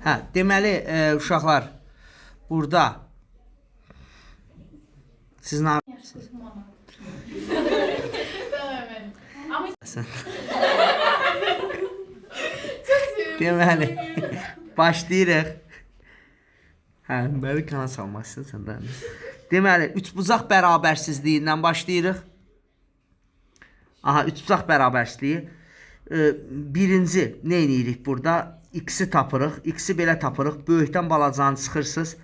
Hə, deməli, uşaqlar, burada siz nə yapırsınız? Deməli, başlayırıq. Hə, bəli, kana salmazsın səndən. Deməli, üçbucaq bərabərsizliyindən başlayırıq. Aha, üçbucaq bərabərsizliyi. Birinci, nə edirik burada? X-i tapırıq. X-i belə tapırıq. Böyükdən balacanı çıxırsınız.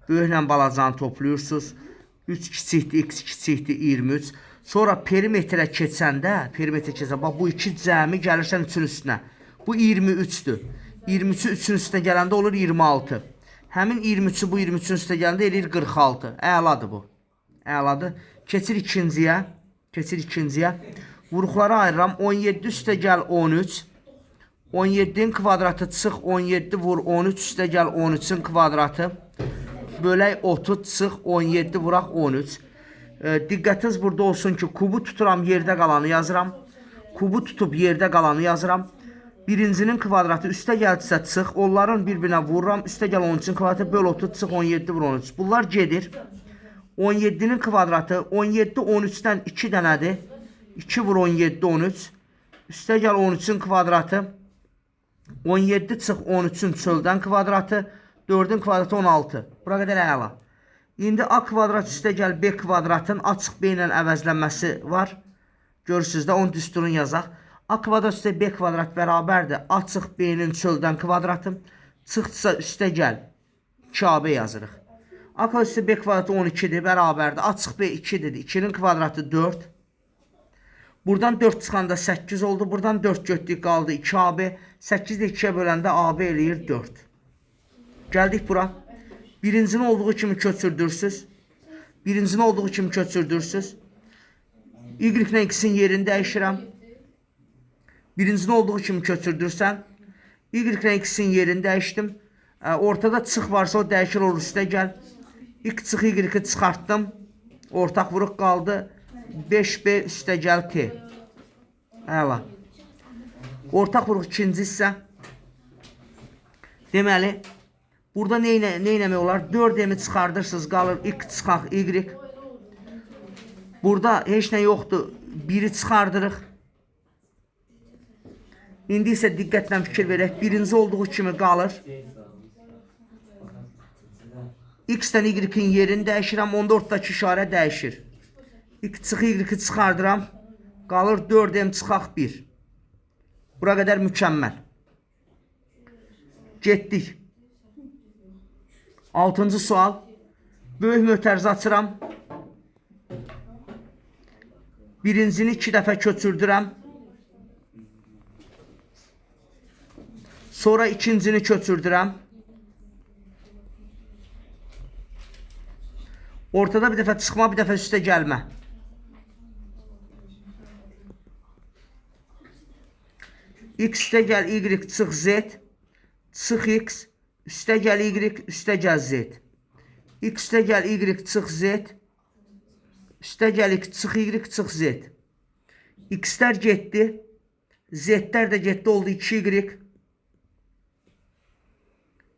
Böyüklə balacanı toplayırsınız. 3 kiçikdir, X kiçikdir, 23. Sonra perimetrə keçəndə, bax, bu iki cəmi gəlirsən 3-ün üstünə. Bu 23-dür. 23-ü 3-ün üstünə gələndə olur 26. Həmin 23-ü bu 23-ün üstünə gələndə eləyir 46. Əladır bu. Əladır. Keçir ikinciyə. Vuruqları ayırıram. 17 üstə gəl 13. 17'nin kvadratı çıx 17 vur 13 üstə gəl 13'ün kvadratı. Bölək 30 çıx 17 vuraq 13. Diqqətiniz burada olsun ki, kubu tuturam, yerdə qalanı yazıram. Kubu tutub yerdə qalanı yazıram. Birincinin kvadratı üstə gəldisə çıx, onların bir-birinə vururam. Üstə gəl 13'ün kvadratı böl 30 çıx 17 vur 13. Bunlar gedir. 17'nin kvadratı 17 13'dən 2 dənədir. 2 vur 17 13. Üstə gəl 13'ün kvadratı. 17 çıx 13'ün çöldən kvadratı. 4'ün kvadratı 16. Bura qədər əla. İndi A kvadrat üstə gəl B kvadratın açıq B ilə əvəzlənməsi var. Görürsünüz də onun düsturunu yazaq. A kvadrat üstə B kvadrat bərabərdir. Açıq B-nin çöldən kvadratı. Çıxdsa üstə gəl 2AB yazırıq. A kvadrat üstə B kvadratı 12'dir, bərabərdir. Açıq B 2'dir. 2'nin kvadratı 4. Buradan 4 çıxanda 8 oldu. Buradan 4 götdük, qaldı 2AB. 8'də 2'yə böləndə AB eləyir 4. Gəldik bura. Birincini olduğu kimi köçürdürsüz. Y ilə X-in yerini dəyişirəm. Birincini olduğu kimi köçürdürsən. Y ilə X-in yerini dəyişdim. Ortada çıx varsa o dəyişir, olur üstə gəl. X çıx Y-i çıxartdım. Ortaq vuruq qaldı. 5B üstə gəl T. Əla. Ortaq vuruq ikinci hissə. Deməli, burada nə eləmək olar? 4M-i çıxardırsınız, qalır X çıxaq Y. Burada heç nə yoxdur. 1'i çıxardırıq. İndi isə diqqətlə fikir verək. Birinci olduğu kimi qalır. X-dən Y-in yerini dəyişirəm. Onda ortadakı işarə dəyişir. X çıx Y-i çıxardıram. Qalır 4M çıxaq 1. Bura qədər mükəmməl. Getdik. 6-cı sual. Böyük mötərizə açıram. Birincini 2 dəfə köçürdürəm. Sonra ikincini köçürdürəm. Ortada bir dəfə çıxma, bir dəfə üstə gəlmə. X üstə gəl Y çıx Z. Çıx X. Üstə gəl Y, üstə gəl Z. X üstə gəl Y çıx Z. Üstə gəl X çıx Y çıx Z. X'lər getdi. Z'lər də getdi, oldu 2Y.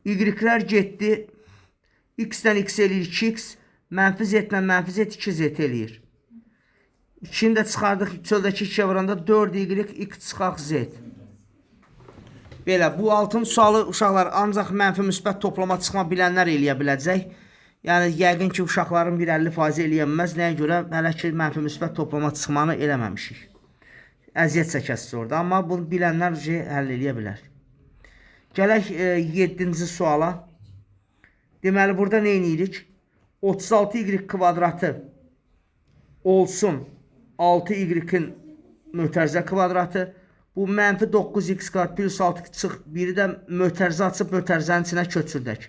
Y'lər getdi. X'dən X eləyir 2X. Mənfi Z-lə mənfi Z 2Z eləyir. 2'ni də çıxardıq. Çöldəki 2'yə vuranda 4Y X çıxaq Z. Belə, bu 6-cı sualı uşaqlar ancaq mənfi müsbət toplama çıxma bilənlər eləyə biləcək. Yəni, yəqin ki, uşaqların 50% eləyəməz. Nəyə görə? Hələ ki, mənfi müsbət toplama çıxmanı eləməmişik. Əziyyət çəkəsiz orada. Amma bunu bilənlər həll eləyə bilər. Gələk 7-ci suala. Deməli, burada nə edirik? 36Y kvadratı olsun 6Y'in mötərizə kvadratı. Bu mənfi 9X kvadrat plus 6 çıx. Biri də mötərizə açıb mötərizənin içinə köçürdək.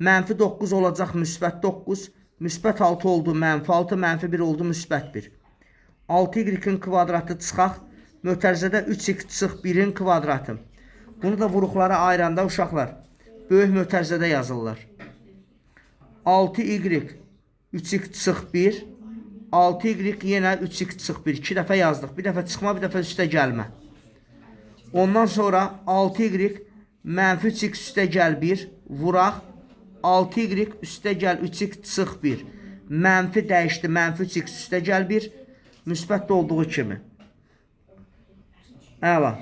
Mənfi 9 olacaq, müsbət 9. Müsbət 6 oldu, mənfi 6. Mənfi 1 oldu, müsbət 1. 6Y'in kvadratı çıxaq. Mötərizədə 3X çıx 1'in kvadratı. Bunu da vuruqlara ayıranda uşaqlar böyük mötərizədə yazırlar. 6Y 3X çıx 1. 6Y yenə 3X çıx 1. 2 dəfə yazdıq. Bir dəfə çıxma, bir dəfə üstə gəlmə. Ondan sonra 6Y mənfi 3x üstə gəl 1 vuraq 6y üstə gəl 3x çıx 1 mənfi dəyişdi mənfi 3x üstə gəl 1 müsbət olduğu kimi. Əla.